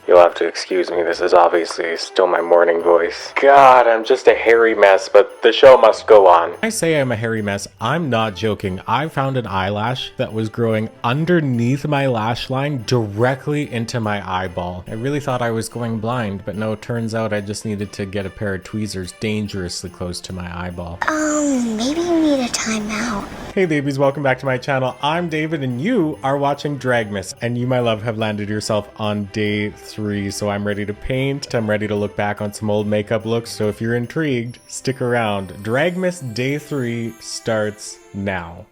You'll have to excuse me, this is obviously still my morning voice. God, I'm just a hairy mess, but the show must go on. When I say I'm a hairy mess, I'm not joking. I found an eyelash that was growing underneath my lash line directly into my eyeball. I really thought I was going blind, but no, turns out I just needed to get a pair of tweezers dangerously close to my eyeball. Maybe you need a timeout. Hey babies, welcome back to my channel. I'm David and you are watching Dragmas, and you, my love, have landed yourself on day 3, so I'm ready to paint. I'm ready to look back on some old makeup looks, so if you're intrigued, stick around. Dragmas day 3 starts now.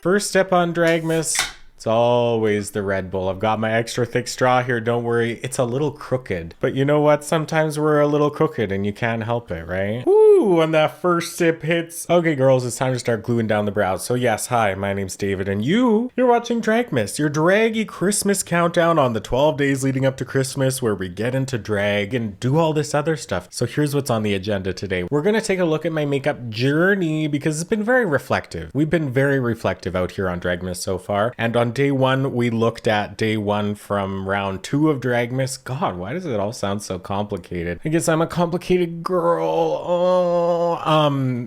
First step on Dragmas, it's always the Red Bull. I've got my extra thick straw here, don't worry. It's a little crooked. But you know what? Sometimes we're a little crooked and you can't help it, right? Woo, when that first sip hits. Okay, girls, it's time to start gluing down the brows. So yes, hi, my name's David and you're watching Dragmas, your draggy Christmas countdown on the 12 days leading up to Christmas where we get into drag and do all this other stuff. So here's what's on the agenda today. We're gonna take a look at my makeup journey because it's been very reflective. We've been very reflective out here on Dragmas so far. And on day 1, we looked at day 1 from round 2 of Dragmas. God, why does it all sound so complicated? I guess I'm a complicated girl.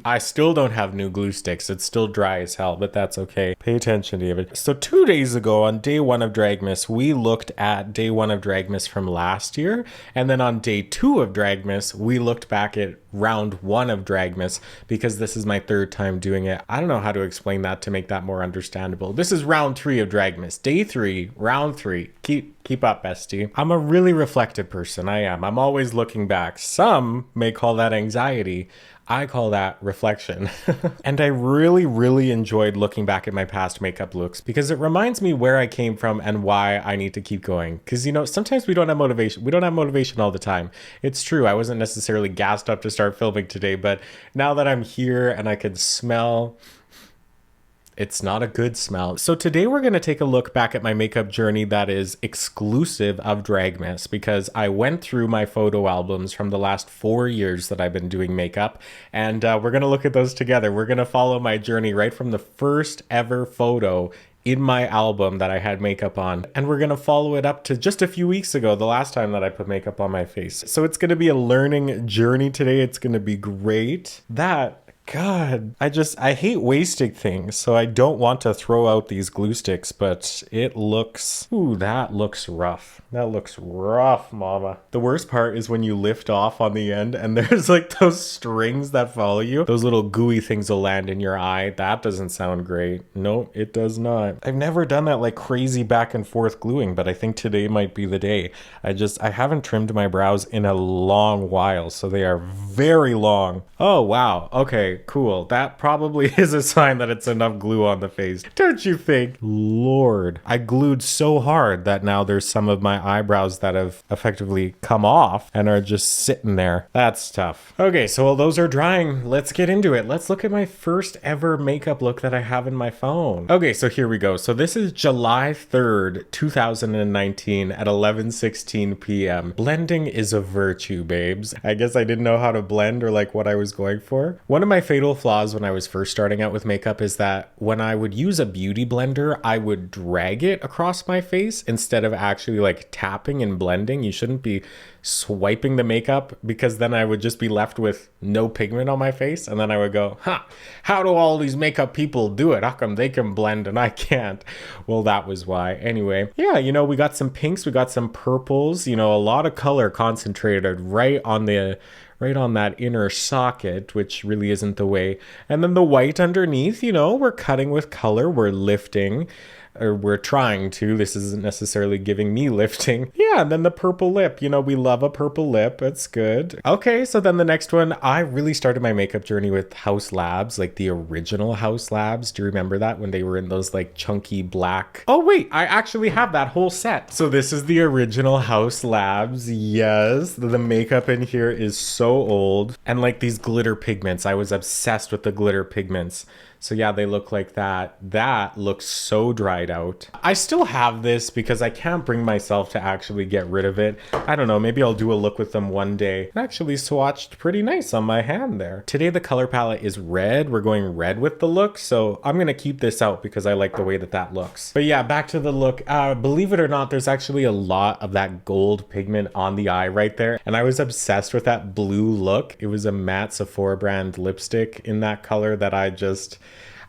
I still don't have new glue sticks. It's still dry as hell, but that's okay. Pay attention, David. So 2 days ago on day 1 of Dragmas, we looked at day 1 of Dragmas from last year. And then on day 2 of Dragmas, we looked back at round 1 of Dragmas because this is my 3rd time doing it. I don't know how to explain that to make that more understandable. This is round 3 of Dragmas. Day 3, round 3. Keep up, bestie. I'm a really reflective person. I am. I'm always looking back. Some may call that anxiety. I call that reflection. And I really enjoyed looking back at my past makeup looks because it reminds me where I came from and why I need to keep going. Because, you know, sometimes we don't have motivation. We don't have motivation all the time. It's true. I wasn't necessarily gassed up to start filming today, but now that I'm here and I can smell, it's not a good smell. So today we're going to take a look back at my makeup journey that is exclusive of Dragmas because I went through my photo albums from the last 4 years that I've been doing makeup, and we're going to look at those together. We're going to follow my journey right from the first ever photo in my album that I had makeup on, and we're gonna follow it up to just a few weeks ago, the last time that I put makeup on my face. So it's gonna be a learning journey today. It's gonna be great. God, I hate wasting things, so I don't want to throw out these glue sticks, but it looks, ooh, that looks rough. That looks rough, mama. The worst part is when you lift off on the end and there's like those strings that follow you. Those little gooey things will land in your eye. That doesn't sound great. No, it does not. I've never done that like crazy back and forth gluing, but I think today might be the day. I haven't trimmed my brows in a long while, so they are very long. Oh, wow. Okay, cool. That probably is a sign that it's enough glue on the face. Don't you think? Lord, I glued so hard that now there's some of my eyebrows that have effectively come off and are just sitting there. That's tough. Okay, so while those are drying, let's get into it. Let's look at my first ever makeup look that I have in my phone. Okay, so here we go. So this is July 3rd, 2019 at 11:16 p.m. Blending is a virtue, babes. I guess I didn't know how to blend or like what I was going for. One of my fatal flaws when I was first starting out with makeup is that when I would use a beauty blender, I would drag it across my face instead of actually like tapping and blending. You shouldn't be swiping the makeup because then I would just be left with no pigment on my face, and then I would go, how do all these makeup people do it? How come they can blend and I can't? Well, that was why. Anyway, yeah, you know, we got some pinks, we got some purples, you know, a lot of color concentrated right on that inner socket, which really isn't the way. And then the white underneath, you know, we're cutting with color, we're lifting, or we're trying to. This isn't necessarily giving me lifting. Yeah, and then the purple lip. You know, we love a purple lip. It's good. Okay, so then the next one, I really started my makeup journey with House Labs, like the original House Labs. Do you remember that when they were in those like chunky black? Oh wait, I actually have that whole set. So this is the original House Labs. Yes, the makeup in here is so old. And like these glitter pigments, I was obsessed with the glitter pigments. So yeah, they look like that. That looks so dry. dried out. I still have this because I can't bring myself to actually get rid of it. I don't know, maybe I'll do a look with them one day. It actually swatched pretty nice on my hand there. Today the color palette is red. We're going red with the look, so I'm gonna keep this out because I like the way that that looks. But yeah, back to the look. Believe it or not, there's actually a lot of that gold pigment on the eye right there, and I was obsessed with that blue look. It was a matte Sephora brand lipstick in that color that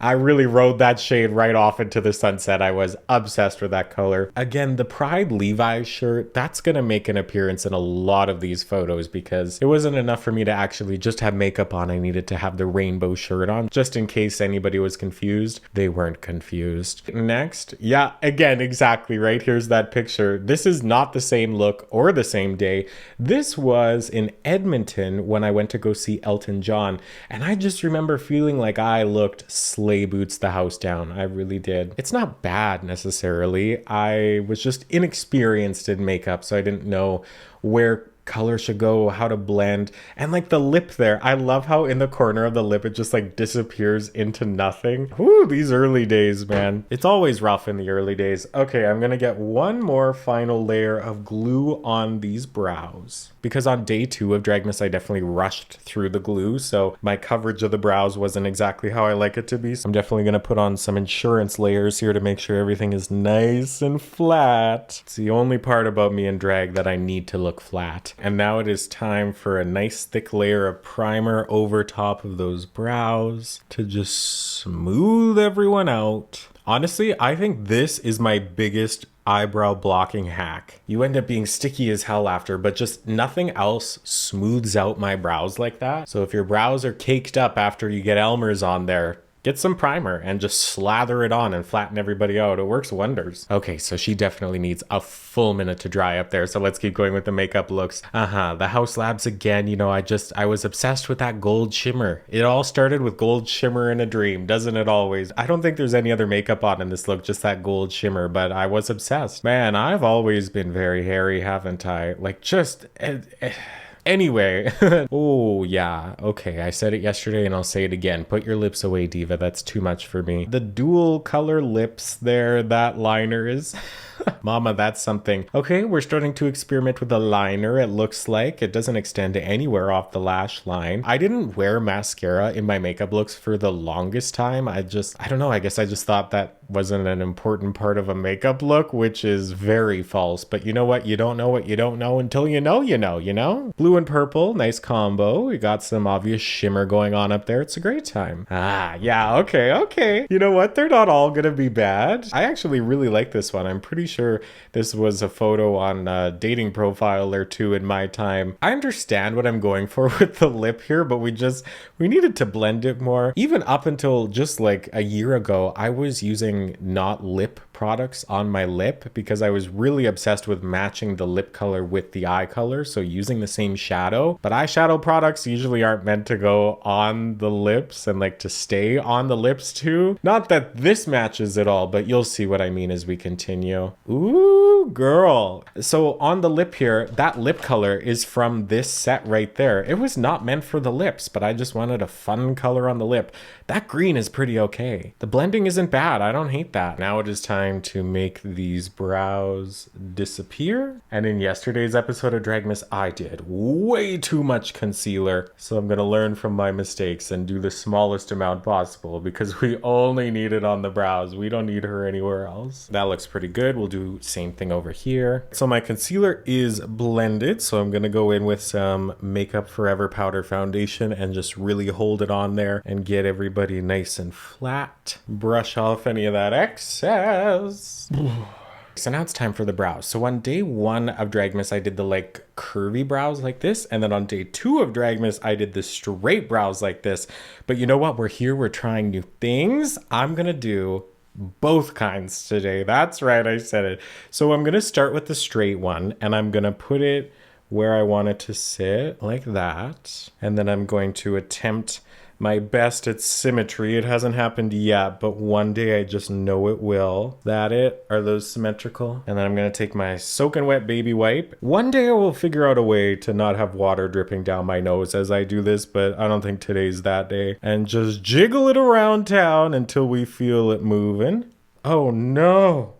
I really rode that shade right off into the sunset. I was obsessed with that color. Again, the Pride Levi's shirt, that's gonna make an appearance in a lot of these photos because it wasn't enough for me to actually just have makeup on. I needed to have the rainbow shirt on, just in case anybody was confused. They weren't confused. Next, yeah, again, exactly, right? Here's that picture. This is not the same look or the same day. This was in Edmonton when I went to go see Elton John, and I just remember feeling like I looked sleigh boots the house down. I really did. It's not bad necessarily. I was just inexperienced in makeup, so I didn't know where color should go, how to blend, and like the lip there. I love how in the corner of the lip it just like disappears into nothing. Ooh, these early days, man. It's always rough in the early days. Okay, I'm gonna get one more final layer of glue on these brows because on day 2 of Dragmas I definitely rushed through the glue, so my coverage of the brows wasn't exactly how I like it to be. So I'm definitely gonna put on some insurance layers here to make sure everything is nice and flat. It's the only part about me in drag that I need to look flat. And now it is time for a nice thick layer of primer over top of those brows to just smooth everyone out. Honestly, I think this is my biggest eyebrow blocking hack. You end up being sticky as hell after, but just nothing else smooths out my brows like that. So if your brows are caked up after you get Elmer's on there, get some primer and just slather it on and flatten everybody out. It works wonders. Okay, so she definitely needs a full minute to dry up there. So let's keep going with the makeup looks. The House Labs again. You know, I was obsessed with that gold shimmer. It all started with gold shimmer in a dream, doesn't it always? I don't think there's any other makeup on in this look, just that gold shimmer, but I was obsessed. Man, I've always been very hairy, haven't I? Like just... Anyway, oh yeah, okay, I said it yesterday and I'll say it again. Put your lips away, diva, that's too much for me. The dual color lips there, that liner is... Mama, that's something. Okay, we're starting to experiment with a liner, it looks like. It doesn't extend anywhere off the lash line. I didn't wear mascara in my makeup looks for the longest time. I don't know, I guess I just thought that wasn't an important part of a makeup look, which is very false. But you know what? You don't know what you don't know until you know you know, you know? Blue and purple, nice combo. We got some obvious shimmer going on up there. It's a great time. Yeah, okay. You know what? They're not all gonna be bad. I actually really like this one. I'm pretty sure this was a photo on a dating profile or two in my time. I understand what I'm going for with the lip here, but we needed to blend it more. Even up until just like a year ago, I was using not lip products on my lip because I was really obsessed with matching the lip color with the eye color, so using the same shadow. But eyeshadow products usually aren't meant to go on the lips and like to stay on the lips too. Not that this matches at all, but you'll see what I mean as we continue. Ooh, girl. So on the lip here, that lip color is from this set right there. It was not meant for the lips, but I just wanted a fun color on the lip. That green is pretty okay. The blending isn't bad. I don't hate that. Now it is time to make these brows disappear. And in yesterday's episode of Dragmas, I did way too much concealer. So I'm gonna learn from my mistakes and do the smallest amount possible because we only need it on the brows. We don't need her anywhere else. That looks pretty good. We'll do same thing over here. So my concealer is blended. So I'm gonna go in with some Makeup Forever powder foundation and just really hold it on there and get everybody nice and flat. Brush off any of that excess. So now it's time for the brows. So on day 1 of Dragmas, I did the like curvy brows like this. And then on day 2 of Dragmas, I did the straight brows like this. But you know what? We're here. We're trying new things. I'm going to do both kinds today. That's right. I said it. So I'm going to start with the straight one and I'm going to put it where I want it to sit like that. And then I'm going to attempt my best at symmetry. It hasn't happened yet, but one day I just know it will. That it? Are those symmetrical? And then I'm gonna take my soaking wet baby wipe. One day I will figure out a way to not have water dripping down my nose as I do this, but I don't think today's that day. And just jiggle it around town until we feel it moving. Oh no.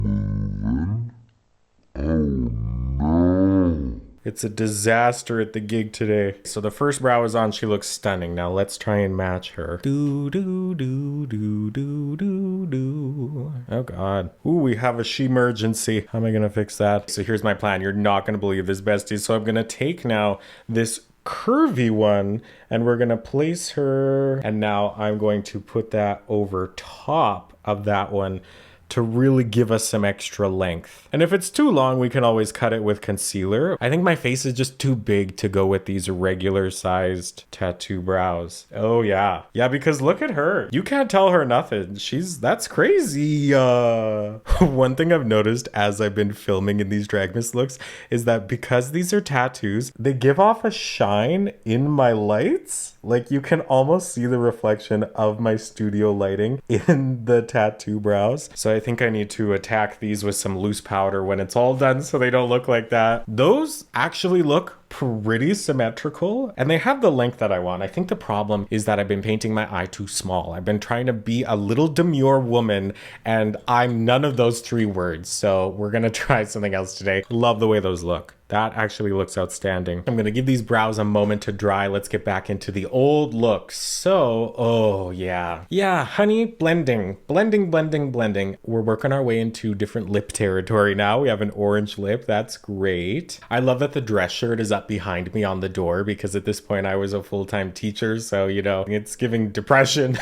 It's a disaster at the gig today. So the first brow is on. She looks stunning. Now let's try and match her. Do, do, do, do, do, do, do. Oh God. Ooh, we have a she emergency. How am I going to fix that? So here's my plan. You're not going to believe this, bestie. So I'm going to take now this curvy one and we're going to place her. And now I'm going to put that over top of that one to really give us some extra length. And if it's too long, we can always cut it with concealer. I think my face is just too big to go with these regular sized tattoo brows. Oh yeah. Yeah, because look at her. You can't tell her nothing. That's crazy. One thing I've noticed as I've been filming in these Dragmas looks is that because these are tattoos, they give off a shine in my lights. Like you can almost see the reflection of my studio lighting in the tattoo brows. So I think I need to attack these with some loose powder when it's all done so they don't look like that. Those actually look pretty symmetrical and they have the length that I want. I think the problem is that I've been painting my eye too small. I've been trying to be a little demure woman and I'm none of those three words. So we're gonna try something else today. Love the way those look. That actually looks outstanding. I'm gonna give these brows a moment to dry. Let's get back into the old look. So, oh yeah. Yeah, honey, blending. We're working our way into different lip territory now. We have an orange lip, that's great. I love that the dress shirt is up behind me on the door because at this point I was a full-time teacher. So, you know, it's giving depression.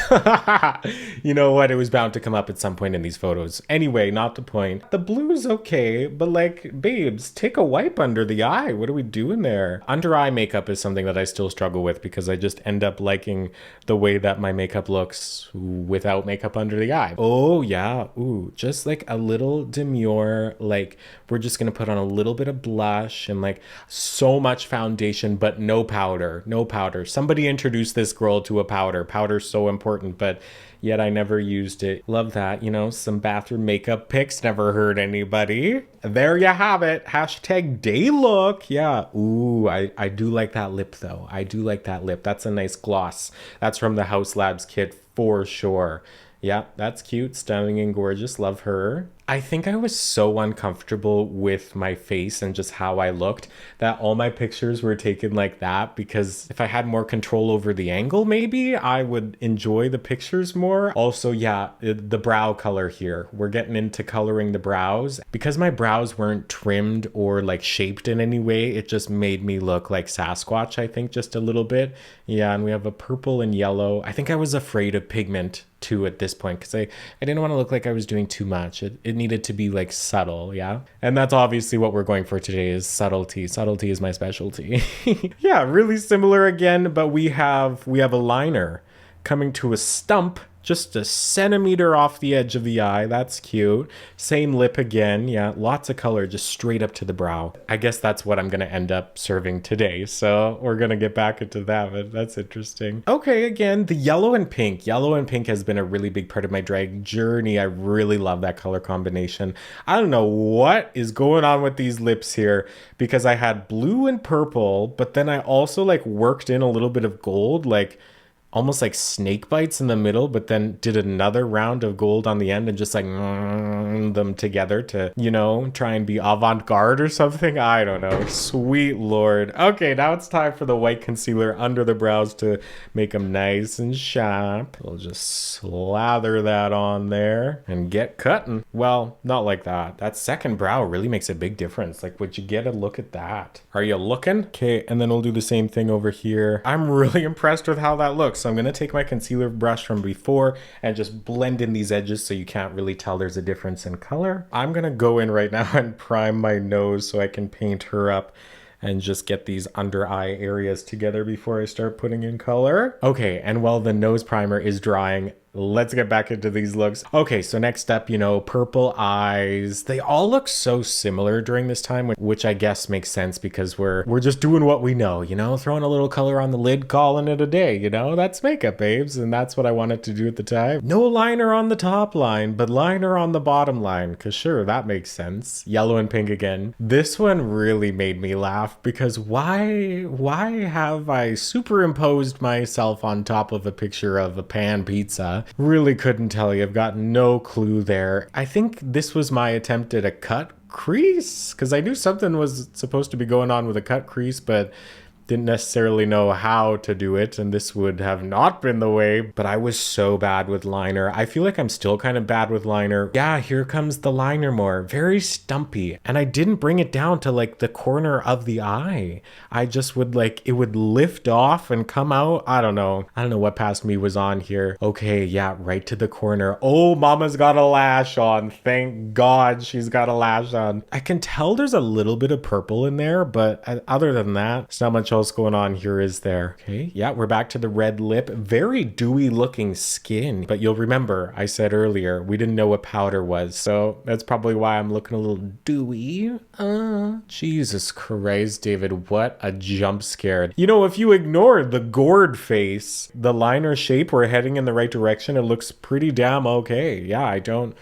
You know what? It was bound to come up at some point in these photos. Anyway, not the point. The blue's okay, but like, babes, take a wipe under the eye. What are we doing there? Under eye makeup is something that I still struggle with because I just end up liking the way that my makeup looks without makeup under the eye. Oh yeah. Ooh, just like a little demure, like we're just gonna put on a little bit of blush and like so much foundation, but no powder. Somebody introduced this girl to a powder. Powder's so important, but yet I never used it. Love that, you know, some bathroom makeup pics never hurt anybody. There you have it. Hashtag day look. Yeah. Ooh, I do like that lip though. I do like that lip. That's a nice gloss. That's from the House Labs kit for sure. Yeah, that's cute, stunning and gorgeous. Love her. I think I was so uncomfortable with my face and just how I looked that all my pictures were taken like that, because if I had more control over the angle, maybe I would enjoy the pictures more. Also, yeah, the brow color here. We're getting into coloring the brows. Because my brows weren't trimmed or like shaped in any way, it just made me look like Sasquatch, I think, just a little bit. Yeah, and we have a purple and yellow. I think I was afraid of pigment too at this point because I didn't want to look like I was doing too much. It needed to be like subtle, yeah? And that's obviously what we're going for today is subtlety. Subtlety is my specialty. Yeah, really similar again, but we have a liner coming to a stump just a centimeter off the edge of the eye. That's cute. Same lip again. Yeah, lots of color just straight up to the brow. I guess that's what I'm going to end up serving today. So we're going to get back into that, but that's interesting. Okay, again, the yellow and pink. Yellow and pink has been a really big part of my drag journey. I really love that color combination. I don't know what is going on with these lips here because I had blue and purple, but then I also like worked in a little bit of gold, like almost like snake bites in the middle, but then did another round of gold on the end and just like them together to, you know, try and be avant-garde or something. I don't know. Sweet Lord. Okay, now it's time for the white concealer under the brows to make them nice and sharp. We'll just slather that on there and get cutting. Well, not like that. That second brow really makes a big difference. Like, would you get a look at that? Are you looking? Okay, and then we'll do the same thing over here. I'm really impressed with how that looks. So I'm going to take my concealer brush from before and just blend in these edges so you can't really tell there's a difference in color. I'm going to go in right now and prime my nose so I can paint her up and just get these under eye areas together before I start putting in color. Okay, and while the nose primer is drying, let's get back into these looks. Okay, so next up, you know, purple eyes. They all look so similar during this time, which I guess makes sense because we're just doing what we know, you know, throwing a little color on the lid, calling it a day, you know, that's makeup, babes. And that's what I wanted to do at the time. No liner on the top line, but liner on the bottom line, because sure, that makes sense. Yellow and pink again. This one really made me laugh because why have I superimposed myself on top of a picture of a pan pizza Really couldn't tell you. I've got no clue there. I think this was my attempt at a cut crease, because I knew something was supposed to be going on with a cut crease, but didn't necessarily know how to do it, and this would have not been the way. But I was so bad with liner. I feel like I'm still kind of bad with liner. Yeah, here comes the liner more. Very stumpy. And I didn't bring it down to like the corner of the eye. I just would like, it would lift off and come out. I don't know what past me was on here. Okay, yeah, right to the corner. Oh, mama's got a lash on. Thank God she's got a lash on. I can tell there's a little bit of purple in there, but other than that, it's not much else going on here, is there? Okay, yeah, we're back to the red lip. Very dewy looking skin, but you'll remember I said earlier we didn't know what powder was, so that's probably why I'm looking a little dewy. Jesus Christ, David, what a jump scare. You know, if you ignore the gourd face, the liner shape, we're heading in the right direction. It looks pretty damn okay. Yeah, I don't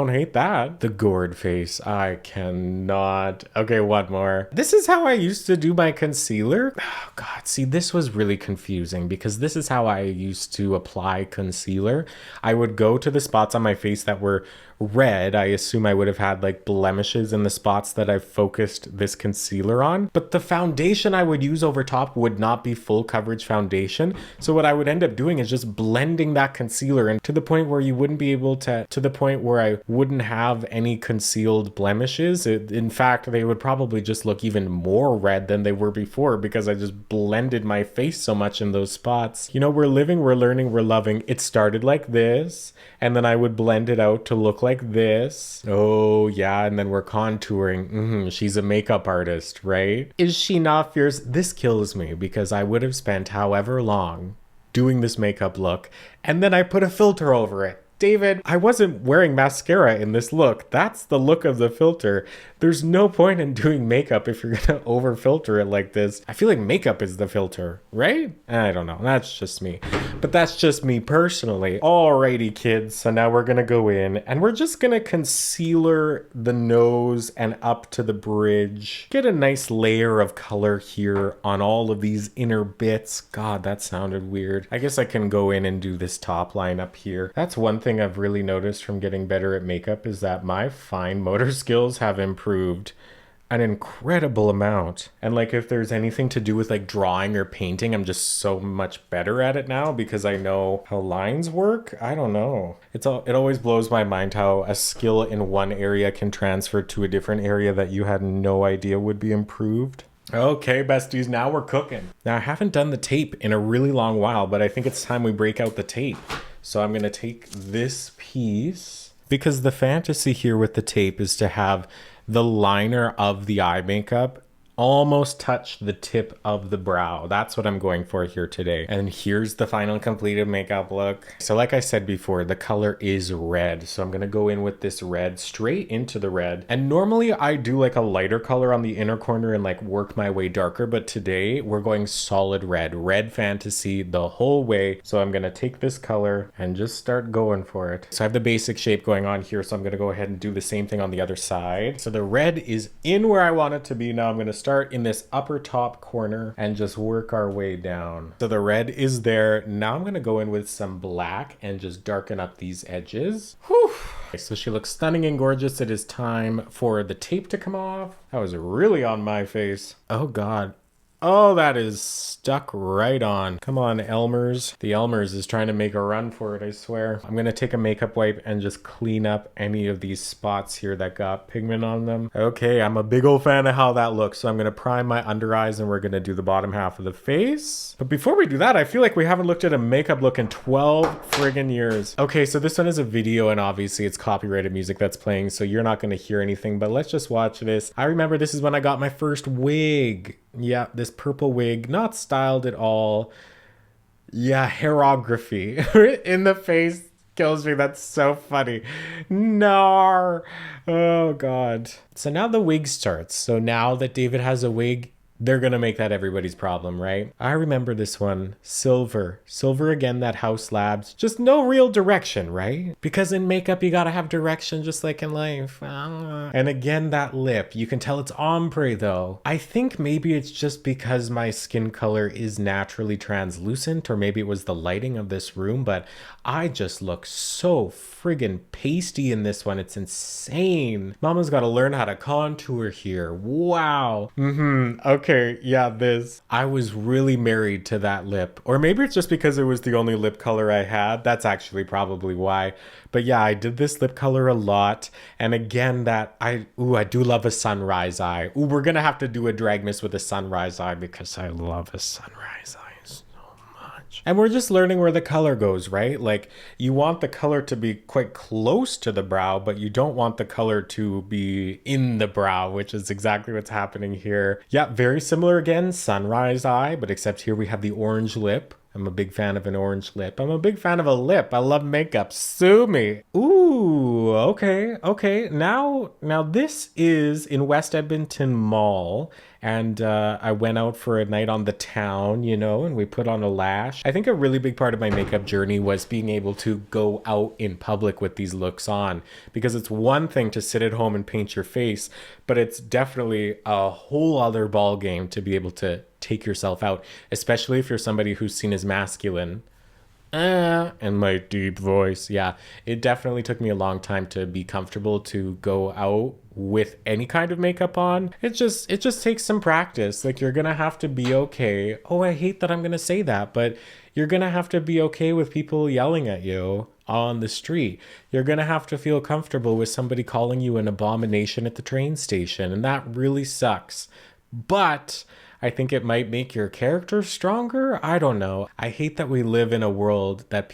hate that. The gourd face, I cannot. Okay, one more. This is how I used to do my concealer. Oh God, see, this was really confusing because this is how I used to apply concealer. I would go to the spots on my face that were red. I assume I would have had like blemishes in the spots that I focused this concealer on, but the foundation I would use over top would not be full coverage foundation. So what I would end up doing is just blending that concealer in to the point where you wouldn't be able to the point where I wouldn't have any concealed blemishes. In fact, they would probably just look even more red than they were before because I just blended my face so much in those spots. You know, we're living, we're learning, we're loving. It started like this, and then I would blend it out to look like this. Oh yeah, and then we're contouring. She's a makeup artist, right? Is she not fierce? This kills me because I would have spent however long doing this makeup look, and then I put a filter over it. David, I wasn't wearing mascara in this look. That's the look of the filter. There's no point in doing makeup if you're gonna over filter it like this. I feel like makeup is the filter, right? I don't know, that's just me. But that's just me personally. Alrighty kids, so now we're gonna go in and we're just gonna concealer the nose and up to the bridge. Get a nice layer of color here on all of these inner bits. God, that sounded weird. I guess I can go in and do this top line up here. That's one thing I've really noticed from getting better at makeup is that my fine motor skills have improved an incredible amount. And like if there's anything to do with like drawing or painting, I'm just so much better at it now because I know how lines work. I don't know. It always blows my mind how a skill in one area can transfer to a different area that you had no idea would be improved. Okay, besties, now we're cooking. Now I haven't done the tape in a really long while, but I think it's time we break out the tape. So I'm gonna take this piece because the fantasy here with the tape is to have the liner of the eye makeup almost touch the tip of the brow. That's what I'm going for here today. And here's the final completed makeup look. So like I said before, the color is red. So I'm gonna go in with this red straight into the red. And normally I do like a lighter color on the inner corner and like work my way darker, but today we're going solid red. Red fantasy the whole way. So I'm gonna take this color and just start going for it. So I have the basic shape going on here, so I'm gonna go ahead and do the same thing on the other side. So the red is in where I want it to be. Now I'm gonna start in this upper top corner and just work our way down. So the red is there. Now I'm gonna go in with some black and just darken up these edges. Whew. Okay, so she looks stunning and gorgeous. It is time for the tape to come off. That was really on my face. Oh God. Oh, that is stuck right on. Come on, Elmer's. The Elmer's is trying to make a run for it, I swear. I'm gonna take a makeup wipe and just clean up any of these spots here that got pigment on them. Okay, I'm a big old fan of how that looks. So I'm gonna prime my under eyes and we're gonna do the bottom half of the face. But before we do that, I feel like we haven't looked at a makeup look in 12 friggin' years. Okay, so this one is a video and obviously it's copyrighted music that's playing, so you're not gonna hear anything, but let's just watch this. I remember this is when I got my first wig. Yeah, this purple wig, not styled at all. Yeah, hairography in the face kills me. That's so funny. No. Oh God. So now the wig starts. So now that David has a wig, they're gonna make that everybody's problem, right? I remember this one. Silver. Silver again, that house labs. Just no real direction, right? Because in makeup, you gotta have direction just like in life. And again, that lip. You can tell it's ombre though. I think maybe it's just because my skin color is naturally translucent, or maybe it was the lighting of this room, but I just look so friggin' pasty in this one. It's insane. Mama's gotta learn how to contour here. Wow. Okay, yeah, this. I was really married to that lip. Or maybe it's just because it was the only lip color I had. That's actually probably why. But yeah, I did this lip color a lot. And again, I do love a sunrise eye. Ooh, we're gonna have to do a Dragmas with a sunrise eye because I love a sunrise eye. And we're just learning where the color goes, right? Like, you want the color to be quite close to the brow, but you don't want the color to be in the brow, which is exactly what's happening here. Yeah, very similar again, sunrise eye, but except here we have the orange lip. I'm a big fan of an orange lip. I'm a big fan of a lip. I love makeup. Sue me. Ooh, okay. Now this is in West Edmonton Mall. And I went out for a night on the town, you know, and we put on a lash. I think a really big part of my makeup journey was being able to go out in public with these looks on, because it's one thing to sit at home and paint your face, but it's definitely a whole other ball game to be able to take yourself out, especially if you're somebody who's seen as masculine. And my deep voice. Yeah, it definitely took me a long time to be comfortable to go out with any kind of makeup on. It just takes some practice. Like, you're gonna have to be okay. Oh, I hate that I'm gonna say that, but you're gonna have to be okay with people yelling at you on the street. You're gonna have to feel comfortable with somebody calling you an abomination at the train station, and that really sucks. But I think it might make your character stronger. I don't know. I hate that we live in a world that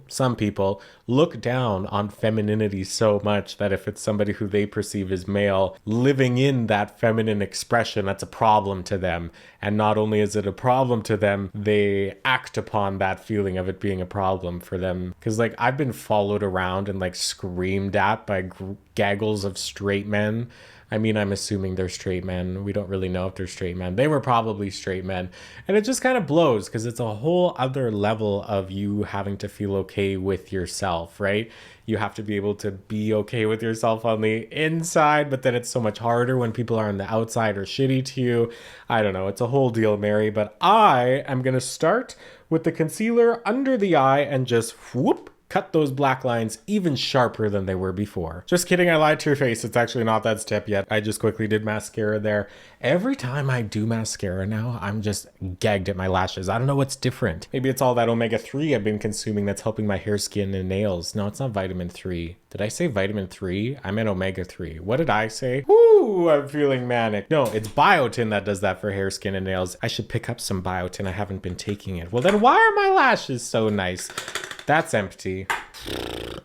some people, look down on femininity so much that if it's somebody who they perceive as male, living in that feminine expression, that's a problem to them. And not only is it a problem to them, they act upon that feeling of it being a problem for them. Because, like, I've been followed around and, like, screamed at by gaggles of straight men. I mean, I'm assuming they're straight men. We don't really know if they're straight men. They were probably straight men. And it just kind of blows because it's a whole other level of you having to feel okay with yourself, right? You have to be able to be okay with yourself on the inside, but then it's so much harder when people are on the outside or shitty to you. I don't know. It's a whole deal, Mary. But I am going to start with the concealer under the eye and just whoop, cut those black lines even sharper than they were before. Just kidding, I lied to your face. It's actually not that step yet. I just quickly did mascara there. Every time I do mascara now, I'm just gagged at my lashes. I don't know what's different. Maybe it's all that omega-3 I've been consuming that's helping my hair, skin, and nails. No, it's not vitamin 3. Did I say vitamin 3? I meant omega-3. What did I say? Woo, I'm feeling manic. No, it's biotin that does that for hair, skin, and nails. I should pick up some biotin. I haven't been taking it. Well, then why are my lashes so nice? That's empty.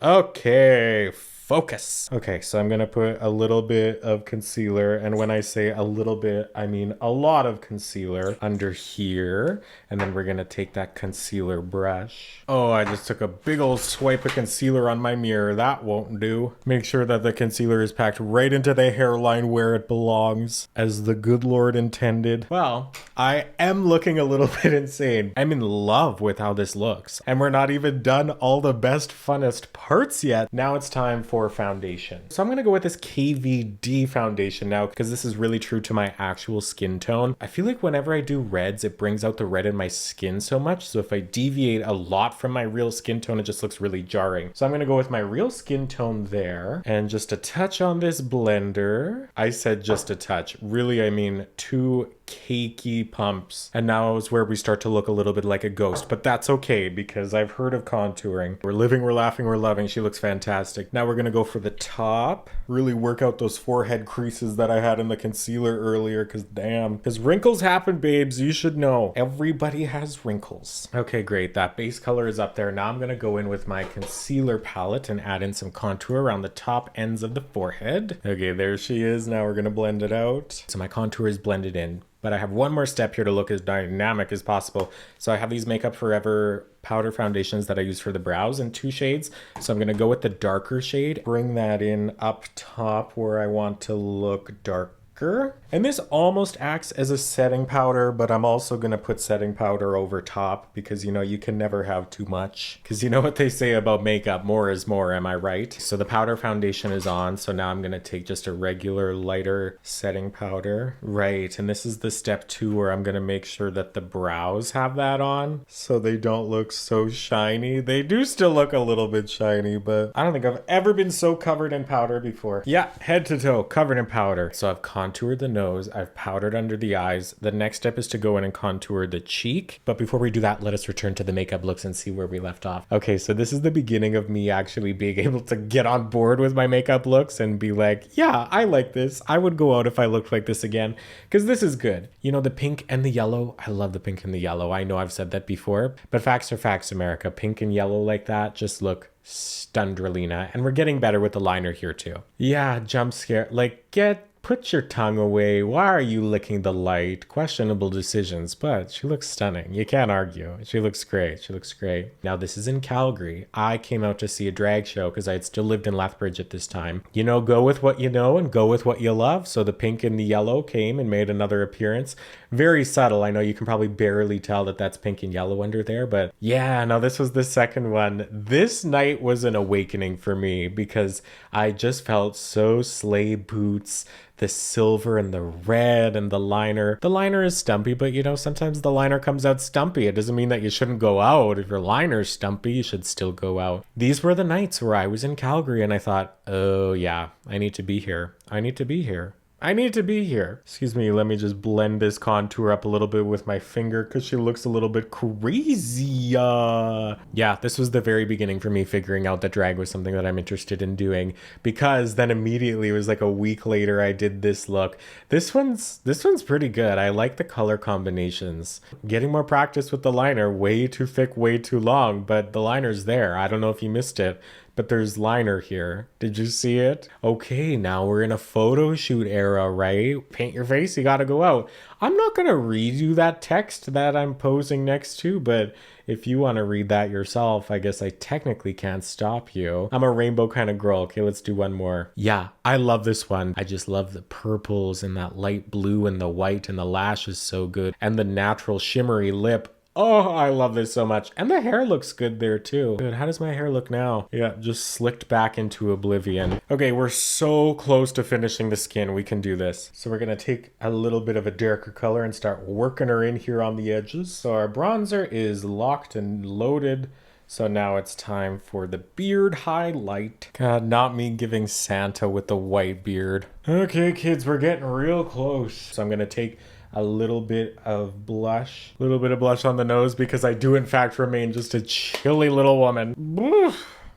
Okay, focus. Okay, so I'm gonna put a little bit of concealer, and when I say a little bit, I mean a lot of concealer under here, and then we're gonna take that concealer brush. Oh, I just took a big old swipe of concealer on my mirror. That won't do. Make sure that the concealer is packed right into the hairline where it belongs, as the good Lord intended. Well, I am looking a little bit insane. I'm in love with how this looks, and we're not even done all the best, funnest parts yet. Now it's time for foundation. So I'm gonna go with this KVD foundation now because this is really true to my actual skin tone. I feel like whenever I do reds, it brings out the red in my skin so much. So if I deviate a lot from my real skin tone, it just looks really jarring. So I'm gonna go with my real skin tone there, and just a touch on this blender. I said just a touch. Really, I mean 2 cakey pumps. And now is where we start to look a little bit like a ghost, but that's okay because I've heard of contouring. We're living, we're laughing, we're loving. She looks fantastic. Now we're gonna go for the top. Really work out those forehead creases that I had in the concealer earlier, because damn. Because wrinkles happen, babes. You should know. Everybody has wrinkles. Okay, great. That base color is up there. Now I'm gonna go in with my concealer palette and add in some contour around the top ends of the forehead. Okay, there she is. Now we're gonna blend it out. So my contour is blended in. But I have one more step here to look as dynamic as possible. So I have these Makeup Forever powder foundations that I use for the brows in 2 shades. So I'm gonna go with the darker shade, bring that in up top where I want to look darker. thicker. And this almost acts as a setting powder, but I'm also going to put setting powder over top because, you know, you can never have too much. Because you know what they say about makeup, more is more, am I right? So the powder foundation is on, so now I'm going to take just a regular lighter setting powder. Right, and this is the step 2 where I'm going to make sure that the brows have that on so they don't look so shiny. They do still look a little bit shiny, but I don't think I've ever been so covered in powder before. Yeah, head to toe, covered in powder. So I've contoured the nose, I've powdered under the eyes. The next step is to go in and contour the cheek. But before we do that, let us return to the makeup looks and see where we left off. Okay, so this is the beginning of me actually being able to get on board with my makeup looks and be like, yeah, I like this. I would go out if I looked like this again, because this is good. You know, the pink and the yellow, I love the pink and the yellow. I know I've said that before, but facts are facts, America. Pink and yellow like that just look stundrelina, and we're getting better with the liner here too. Yeah, jump scare. Like, put your tongue away. Why are you licking the light? Questionable decisions, but she looks stunning. You can't argue. She looks great. She looks great. Now, this is in Calgary. I came out to see a drag show because I had still lived in Lethbridge at this time. You know, go with what you know and go with what you love. So the pink and the yellow came and made another appearance. Very subtle. I know you can probably barely tell that that's pink and yellow under there, but yeah, no, this was the second one. This night was an awakening for me because I just felt so sleigh boots. The silver and the red and the liner. The liner is stumpy, but you know, sometimes the liner comes out stumpy. It doesn't mean that you shouldn't go out. If your liner's stumpy, you should still go out. These were the nights where I was in Calgary and I thought, oh yeah, I need to be here. I need to be here. I need to be here. Excuse me, let me just blend this contour up a little bit with my finger because she looks a little bit crazy. Yeah, this was the very beginning for me figuring out that drag was something that I'm interested in doing, because then immediately it was like a week later I did this look. This one's pretty good. I like the color combinations. Getting more practice with the liner. Way too thick, way too long, but the liner's there. I don't know if you missed it, but there's liner here. Did you see it? Okay, now we're in a photo shoot era, right? Paint your face, you gotta go out. I'm not gonna redo that text that I'm posing next to, but if you want to read that yourself, I guess I technically can't stop you. I'm a rainbow kind of girl. Okay, let's do one more. Yeah, I love this one. I just love the purples and that light blue and the white, and the lash is so good. And the natural shimmery lip. Oh, I love this so much. And the hair looks good there too. Good. How does my hair look now? Yeah, just slicked back into oblivion. Okay, we're so close to finishing the skin. We can do this. So we're going to take a little bit of a darker color and start working her in here on the edges. So our bronzer is locked and loaded. So now it's time for the beard highlight. God, not me giving Santa with the white beard. Okay, kids, we're getting real close. So I'm going to take a little bit of blush on the nose because I do in fact remain just a chilly little woman.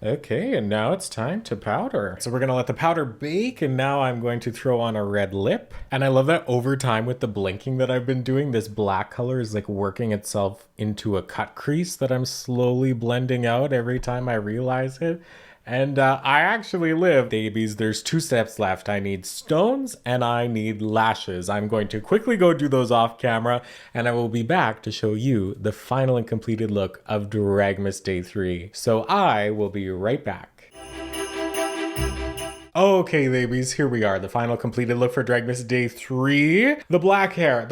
Okay, and now it's time to powder. So we're gonna let the powder bake, and now I'm going to throw on a red lip. And I love that over time with the blinking that I've been doing, this black color is like working itself into a cut crease that I'm slowly blending out every time I realize it. And I actually live, babies. There's 2 steps left. I need stones and I need lashes. I'm going to quickly go do those off camera, and I will be back to show you the final and completed look of Dragmas Day 3. So I will be right back. Okay, babies, here we are. The final completed look for Dragmas Day 3. The black hair.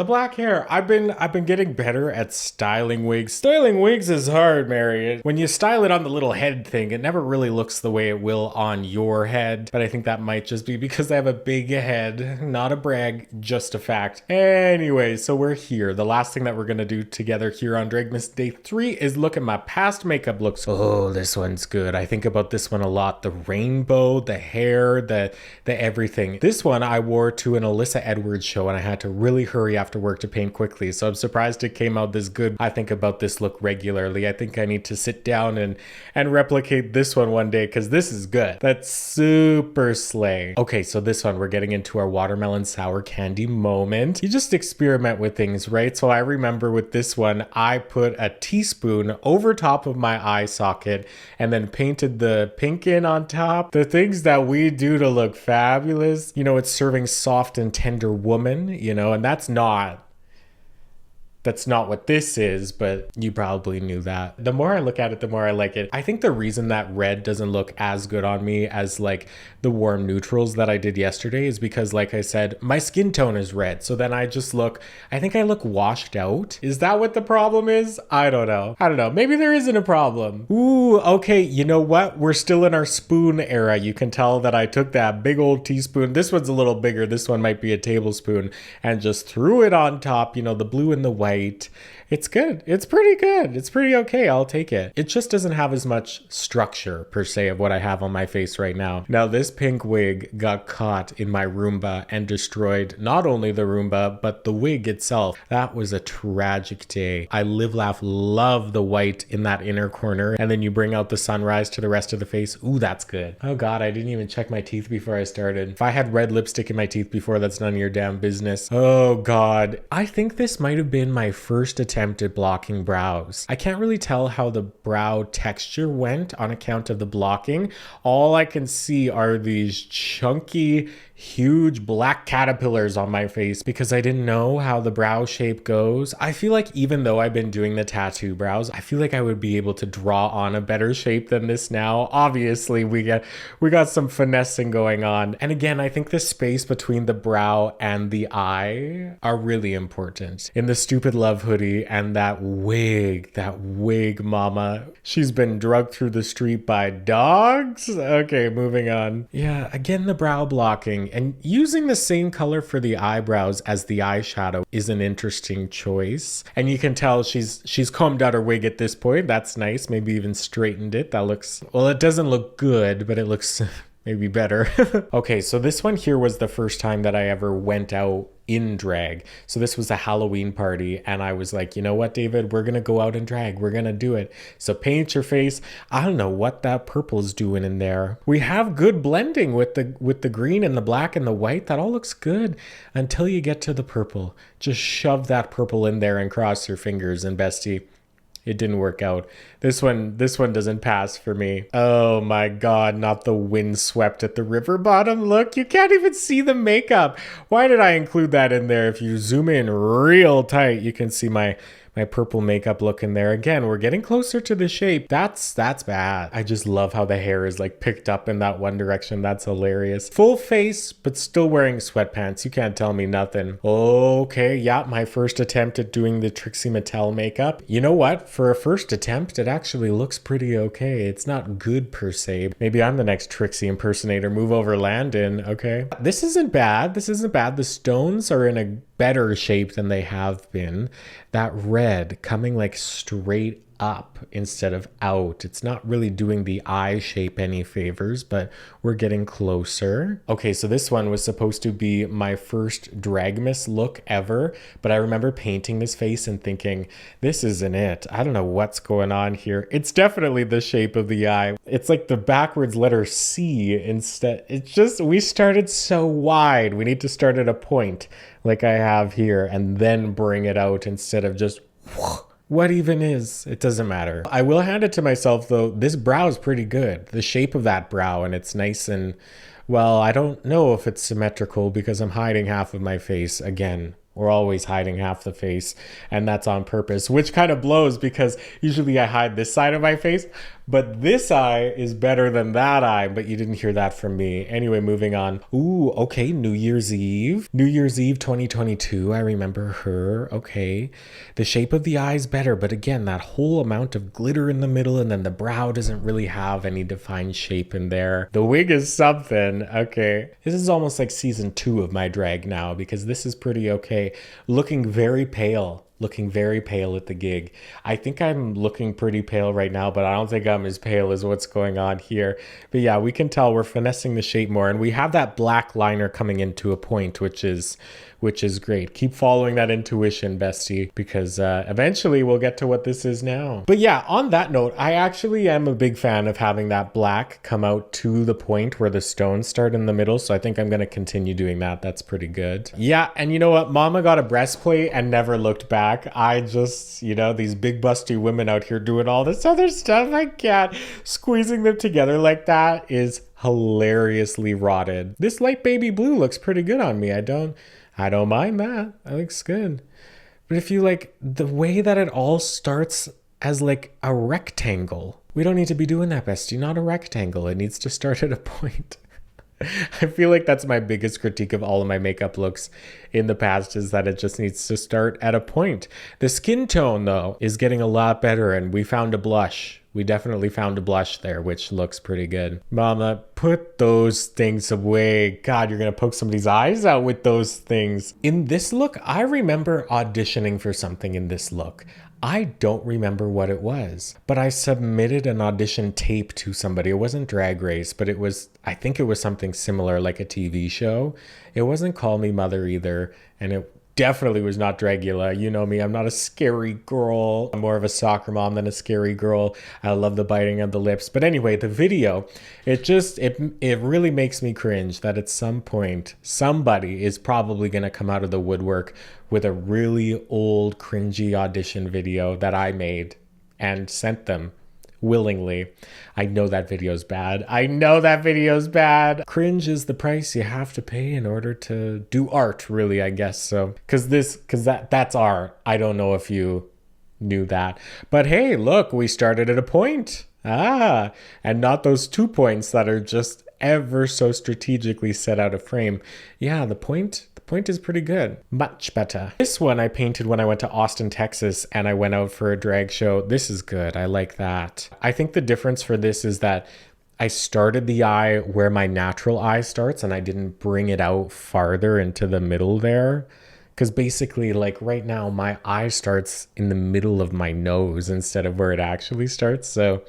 I've been getting better at styling wigs. Styling wigs is hard, Mary. When you style it on the little head thing, it never really looks the way it will on your head. But I think that might just be because I have a big head. Not a brag, just a fact. Anyway, so we're here. The last thing that we're gonna do together here on Dragmas Day 3 is look at my past makeup looks. Oh, this one's good. I think about this one a lot. The rainbow, the hair, the everything. This one I wore to an Alyssa Edwards show, and I had to really hurry after work to paint quickly, so I'm surprised it came out this good. I think about this look regularly. I think I need to sit down and replicate this one day, because this is good. That's super slay. Okay, so this one, we're getting into our watermelon sour candy moment. You just experiment with things, right? So I remember with this one, I put a teaspoon over top of my eye socket and then painted the pink in on top. The things that we do to look fabulous. You know, it's serving soft and tender woman, you know, and that's not That's not what this is, but you probably knew that. The more I look at it, the more I like it. I think the reason that red doesn't look as good on me as like the warm neutrals that I did yesterday is because, like I said, my skin tone is red. So then I just look, I think I look washed out. Is that what the problem is? I don't know. Maybe there isn't a problem. Ooh, okay. You know what? We're still in our spoon era. You can tell that I took that big old teaspoon. This one's a little bigger. This one might be a tablespoon, and just threw it on top, you know, the blue and the white. It's good. It's pretty good. It's pretty okay. I'll take it. It just doesn't have as much structure per se of what I have on my face right now. Now this pink wig got caught in my Roomba and destroyed not only the Roomba, but the wig itself. That was a tragic day. I live, laugh, love the white in that inner corner. And then you bring out the sunrise to the rest of the face. Ooh, that's good. Oh God, I didn't even check my teeth before I started. If I had red lipstick in my teeth before, that's none of your damn business. Oh God. I think this might have been my first attempt at blocking brows. I can't really tell how the brow texture went on account of the blocking. All I can see are these chunky, huge black caterpillars on my face because I didn't know how the brow shape goes. I feel like even though I've been doing the tattoo brows, I feel like I would be able to draw on a better shape than this now. Obviously, we got some finessing going on. And again, I think the space between the brow and the eye are really important. In the stupid love hoodie and that wig mama, she's been drugged through the street by dogs. Okay, moving on. Yeah, again, the brow blocking and using the same color for the eyebrows as the eyeshadow is an interesting choice. And you can tell she's combed out her wig at this point. That's nice. Maybe even straightened it. That looks, well, it doesn't look good, but it looks maybe better. Okay, so this one here was the first time that I ever went out in drag. So this was a Halloween party and I was like, you know what, David, we're gonna go out in drag. We're gonna do it. So paint your face. I don't know what that purple is doing in there. We have good blending with the green and the black and the white. That all looks good until you get to the purple. Just shove that purple in there and cross your fingers, and bestie, it didn't work out. This one doesn't pass for me. Oh my God, not the windswept at the river bottom look. You can't even see the makeup. Why did I include that in there? If you zoom in real tight, you can see my purple makeup look in there. Again, we're getting closer to the shape. That's bad. I just love how the hair is like picked up in that one direction. That's hilarious. Full face, but still wearing sweatpants. You can't tell me nothing. Okay, yeah, my first attempt at doing the Trixie Mattel makeup. You know what? For a first attempt, it actually looks pretty okay. It's not good per se. Maybe I'm the next Trixie impersonator. Move over, Landon. Okay. This isn't bad. The stones are in a better shape than they have been. That red coming like straight up instead of out. It's not really doing the eye shape any favors, but we're getting closer. Okay, so this one was supposed to be my first Dragmas look ever, but I remember painting this face and thinking, this isn't it. I don't know what's going on here. It's definitely the shape of the eye. It's like the backwards letter C instead. It's just, we started so wide. We need to start at a point like I have here and then bring it out instead of just what even is? It doesn't matter. I will hand it to myself though. This brow is pretty good. The shape of that brow, and it's nice and, well, I don't know if it's symmetrical because I'm hiding half of my face again. We're always hiding half the face, and that's on purpose, which kind of blows because usually I hide this side of my face, but this eye is better than that eye, but you didn't hear that from me. Anyway, moving on. Ooh, okay, New Year's Eve. New Year's Eve 2022, I remember her. Okay. The shape of the eye is better, but again, that whole amount of glitter in the middle, and then the brow doesn't really have any defined shape in there. The wig is something. Okay. This is almost like season 2 of my drag now because this is pretty okay. Looking very pale at the gig. I think I'm looking pretty pale right now, but I don't think I'm as pale as what's going on here. But yeah, we can tell we're finessing the shape more, and we have that black liner coming into a point, which is great. Keep following that intuition, bestie, because eventually we'll get to what this is now. But yeah, on that note, I actually am a big fan of having that black come out to the point where the stones start in the middle. So I think I'm going to continue doing that. That's pretty good. Yeah, and you know what? Mama got a breastplate and never looked back. I just, these big busty women out here doing all this other stuff. I can't. Squeezing them together like that is hilariously rotted. This light baby blue looks pretty good on me. I don't mind that. That looks good. But if you like the way that it all starts as like a rectangle, we don't need to be doing that, bestie. Not a rectangle. It needs to start at a point. I feel like that's my biggest critique of all of my makeup looks in the past, is that it just needs to start at a point. The skin tone, though, is getting a lot better, and we found a blush. We definitely found a blush there, which looks pretty good. Mama, put those things away. God, you're gonna poke somebody's eyes out with those things. In this look, I remember auditioning for something in this look. I don't remember what it was, but I submitted an audition tape to somebody. It wasn't Drag Race, but I think it was something similar, like a TV show. It wasn't Call Me Mother either, and it definitely was not Dragula. You know me, I'm not a scary girl. I'm more of a soccer mom than a scary girl. I love the biting of the lips. But anyway, the video, it really makes me cringe that at some point, somebody is probably going to come out of the woodwork with a really old, cringy audition video that I made and sent them willingly. I know that video's bad. I know that video's bad. Cringe is the price you have to pay in order to do art, really, I guess. So, that's art. I don't know if you knew that. But hey, look, we started at a point. And not those 2 points that are just ever so strategically set out of frame. Yeah, the point is pretty good. Much better. This one I painted when I went to Austin, Texas, and I went out for a drag show. This is good. I like that. I think the difference for this is that I started the eye where my natural eye starts, and I didn't bring it out farther into the middle there. Because basically, like right now, my eye starts in the middle of my nose instead of where it actually starts. So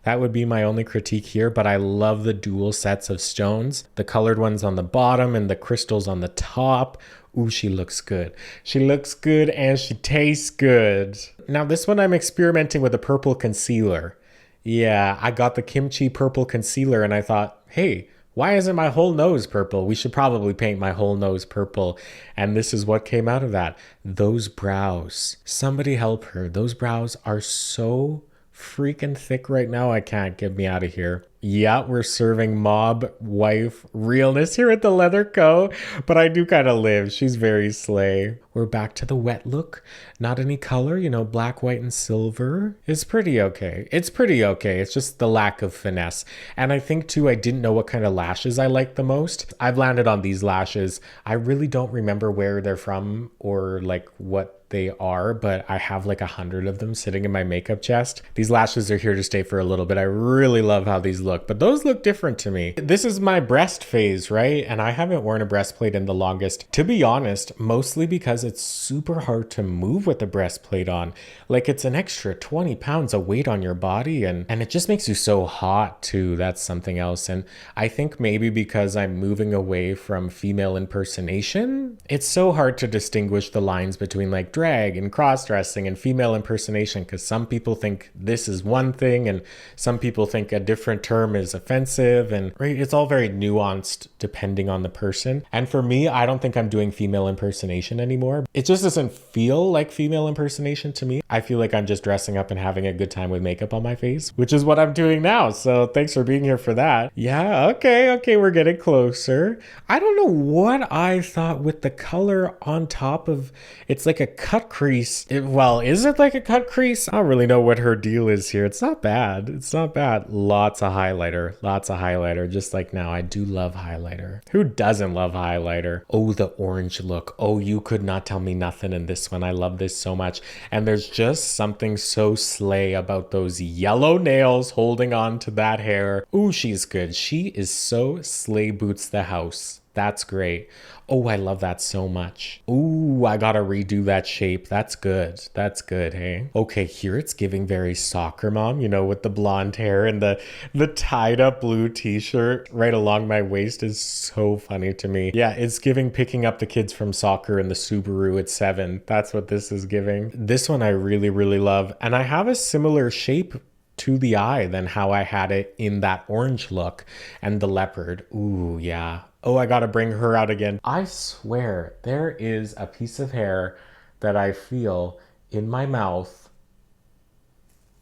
that would be my only critique here, but I love the dual sets of stones. The colored ones on the bottom and the crystals on the top. Ooh, she looks good. She looks good and she tastes good. Now this one I'm experimenting with a purple concealer. Yeah, I got the kimchi purple concealer and I thought, hey, why isn't my whole nose purple? We should probably paint my whole nose purple. And this is what came out of that. Those brows. Somebody help her. Those brows are so freaking thick right now. I can't. Get me out of here. Yeah, we're serving mob wife realness here at the Leather Co. But I do kind of live. She's very slay. We're back to the wet look. Not any color, black, white, and silver. It's pretty okay. It's pretty okay. It's just the lack of finesse. And I think too, I didn't know what kind of lashes I liked the most. I've landed on these lashes. I really don't remember where they're from or like what they are, but I have like 100 of them sitting in my makeup chest. These lashes are here to stay for a little bit. I really love how these look, but those look different to me. This is my breast phase, right? And I haven't worn a breastplate in the longest, to be honest, mostly because it's super hard to move with the breastplate on. Like it's an extra 20 pounds of weight on your body and it just makes you so hot too. That's something else. And I think maybe because I'm moving away from female impersonation, it's so hard to distinguish the lines between like drag and cross-dressing and female impersonation, because some people think this is one thing and some people think a different term is offensive, and right, it's all very nuanced depending on the person. And for me, I don't think I'm doing female impersonation anymore. It just doesn't feel like female impersonation to me. I feel like I'm just dressing up and having a good time with makeup on my face, which is what I'm doing now. So thanks for being here for that. Yeah, okay, we're getting closer. I don't know what I thought with the color on top of, it's like a cut crease. Is it like a cut crease? I don't really know what her deal is here. It's not bad. Lots of highlighter, just like now. I do love highlighter. Who doesn't love highlighter? Oh, the orange look. Oh, you could not tell me nothing in this one. I love this so much. And there's just something so slay about those yellow nails holding on to that hair. Ooh, she's good. She is so slay boots the house. That's great. Oh, I love that so much. Ooh, I gotta redo that shape. That's good. Hey. Okay, here it's giving very soccer mom, with the blonde hair and the tied up blue t-shirt right along my waist is so funny to me. Yeah, it's giving picking up the kids from soccer in the Subaru at 7. That's what this is giving. This one I really, really love. And I have a similar shape to the eye than how I had it in that orange look and the leopard. Ooh, yeah. Oh, I gotta bring her out again. I swear there is a piece of hair that I feel in my mouth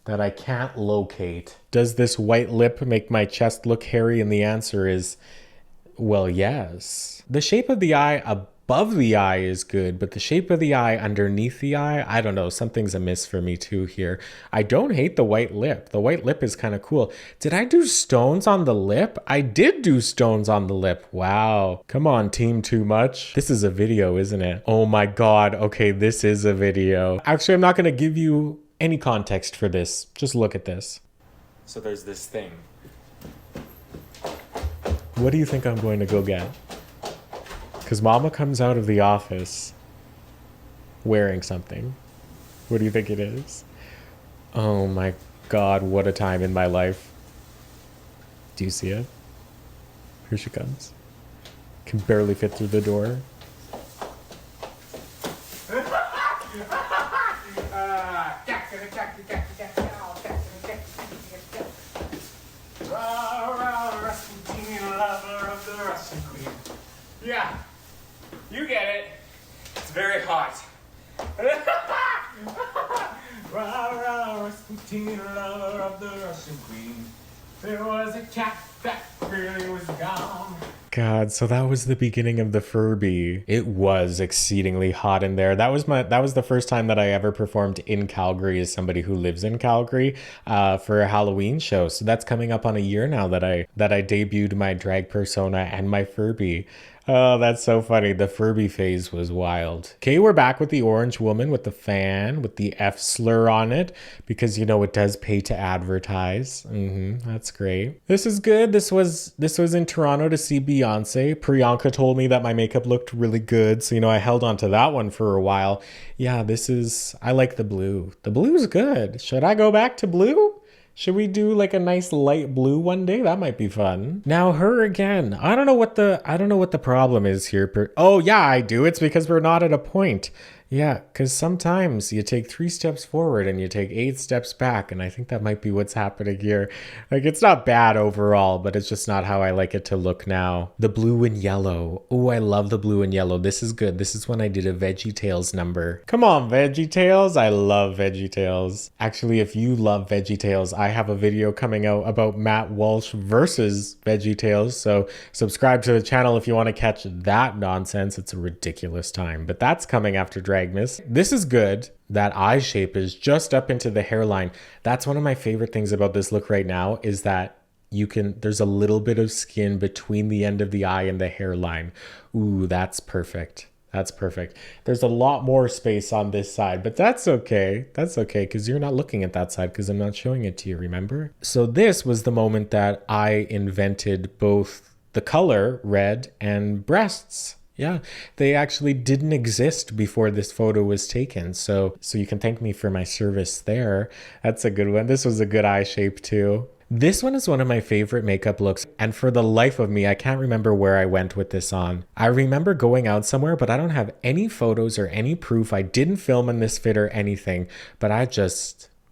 that I can't locate. Does this white lip make my chest look hairy? And the answer is, well, yes. The shape of the eye above the eye is good, but the shape of the eye underneath the eye, I don't know, something's amiss for me too here. I don't hate the white lip. The white lip is kind of cool. Did I do stones on the lip? I did do stones on the lip. Wow. Come on, team too much. This is a video, isn't it? Oh my God. Okay, this is a video. Actually, I'm not going to give you any context for this. Just look at this. So there's this thing. What do you think I'm going to go get? Because Mama comes out of the office wearing something. What do you think it is? Oh my God, what a time in my life. Do you see it? Here she comes. Can barely fit through the door. Yeah, you get it. It's very hot. Rasputin, lover of the Russian queen. There was a cat that really was gone. God, so that was the beginning of the Furby. It was exceedingly hot in there. That was the first time that I ever performed in Calgary as somebody who lives in Calgary for a Halloween show. So that's coming up on a year now that I debuted my drag persona and my Furby. Oh, that's so funny. The Furby phase was wild. Okay, we're back with the orange woman with the fan, with the F slur on it, because you know it does pay to advertise. That's great. This is good. This was in Toronto to see Beyonce. Priyanka told me that my makeup looked really good, so you know I held on to that one for a while. Yeah, I like the blue. The blue is good. Should I go back to blue? Should we do like a nice light blue one day? That might be fun. Now her again. I don't know what the problem is here. Oh yeah, I do. It's because we're not at a point. Yeah, because sometimes you take 3 steps forward and you take 8 steps back. And I think that might be what's happening here. Like, it's not bad overall, but it's just not how I like it to look now. The blue and yellow. Oh, I love the blue and yellow. This is good. This is when I did a VeggieTales number. Come on, VeggieTales. I love VeggieTales. Actually, if you love VeggieTales, I have a video coming out about Matt Walsh versus VeggieTales. So subscribe to the channel if you want to catch that nonsense. It's a ridiculous time, but that's coming after Dragmas. This is good. That eye shape is just up into the hairline. That's one of my favorite things about this look right now is that there's a little bit of skin between the end of the eye and the hairline. Ooh, that's perfect. That's perfect. There's a lot more space on this side, but that's okay. That's okay because you're not looking at that side because I'm not showing it to you, remember? So this was the moment that I invented both the color red and breasts. Yeah, they actually didn't exist before this photo was taken. So you can thank me for my service there. That's a good one. This was a good eye shape too. This one is one of my favorite makeup looks. And for the life of me, I can't remember where I went with this on. I remember going out somewhere, but I don't have any photos or any proof. I didn't film in this fit or anything, but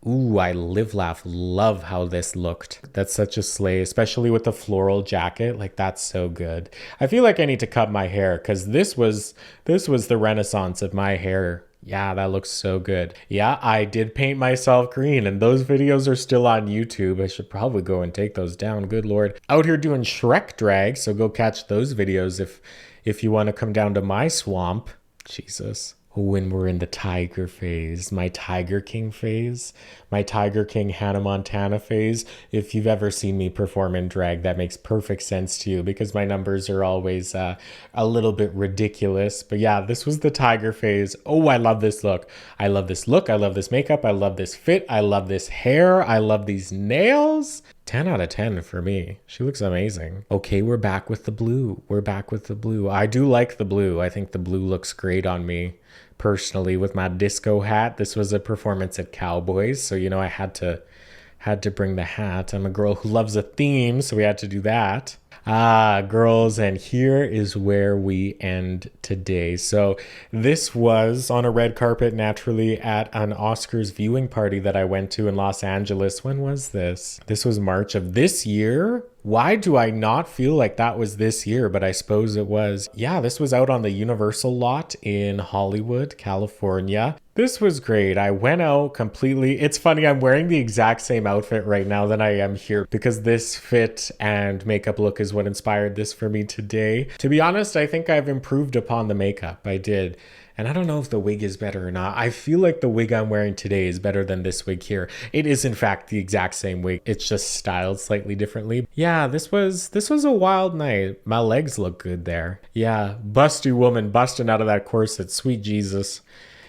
ooh, I love how this looked. That's such a slay, especially with the floral jacket. Like, that's so good. I feel like I need to cut my hair because this was the renaissance of my hair. Yeah, that looks so good. Yeah, I did paint myself green and those videos are still on YouTube. I should probably go and take those down. Good Lord. Out here doing Shrek drag, so go catch those videos if you want to come down to my swamp. Jesus. When we're in the tiger phase, my Tiger King phase, my Tiger King Hannah Montana phase. If you've ever seen me perform in drag, that makes perfect sense to you because my numbers are always a little bit ridiculous. But yeah, this was the tiger phase. Oh, I love this look. I love this look. I love this makeup. I love this fit. I love this hair. I love these nails. 10 out of 10 for me. She looks amazing. Okay, we're back with the blue. We're back with the blue. I do like the blue. I think the blue looks great on me. Personally, with my disco hat. This was a performance at Cowboys, so you know I had to bring the hat. I'm a girl who loves a theme, so we had to do that. Girls, and here is where we end today. So this was on a red carpet, naturally, at an Oscars viewing party that I went to in Los Angeles. When was this? This was March of this year. Why do I not feel like that was this year? But I suppose it was. Yeah, this was out on the Universal lot in Hollywood, California. This was great. I went out completely. It's funny, I'm wearing the exact same outfit right now that I am here because this fit and makeup look is what inspired this for me today. To be honest, I think I've improved upon the makeup. I did. And I don't know if the wig is better or not. I feel like the wig I'm wearing today is better than this wig here. It is in fact the exact same wig. It's just styled slightly differently. Yeah, this was a wild night. My legs look good there. Yeah, busty woman busting out of that corset. Sweet Jesus.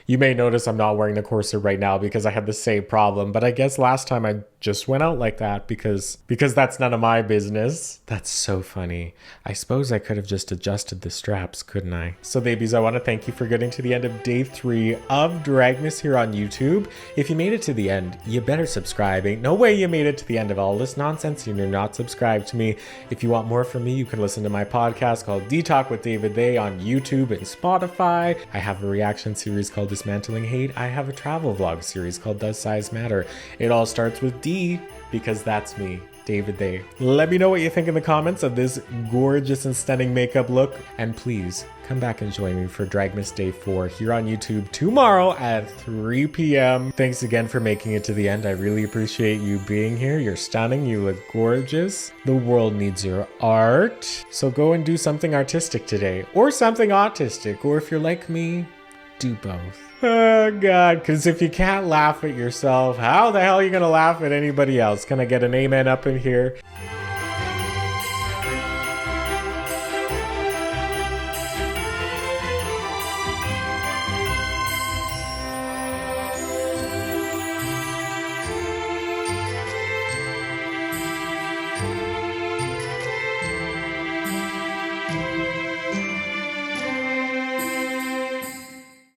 You may notice I'm not wearing the corset right now because I had the same problem, but I guess last time I just went out like that because that's none of my business. That's so funny. I suppose I could have just adjusted the straps, couldn't I? So babies, I want to thank you for getting to the end of day 3 of Dragmas here on YouTube. If you made it to the end, you better subscribe. Ain't no way you made it to the end of all this nonsense and you're not subscribed to me. If you want more from me, you can listen to my podcast called D-Talk with David They on YouTube and Spotify. I have a reaction series called Dismantling Hate. I have a travel vlog series called Does Size Matter? It all starts with D because that's me, David They. Let me know what you think in the comments of this gorgeous and stunning makeup look. And please come back and join me for Dragmas Day 4 here on YouTube tomorrow at 3 p.m. Thanks again for making it to the end. I really appreciate you being here. You're stunning. You look gorgeous. The world needs your art. So go and do something artistic today or something autistic. Or if you're like me, do both. Oh God, because if you can't laugh at yourself, how the hell are you gonna laugh at anybody else? Can I get an amen up in here?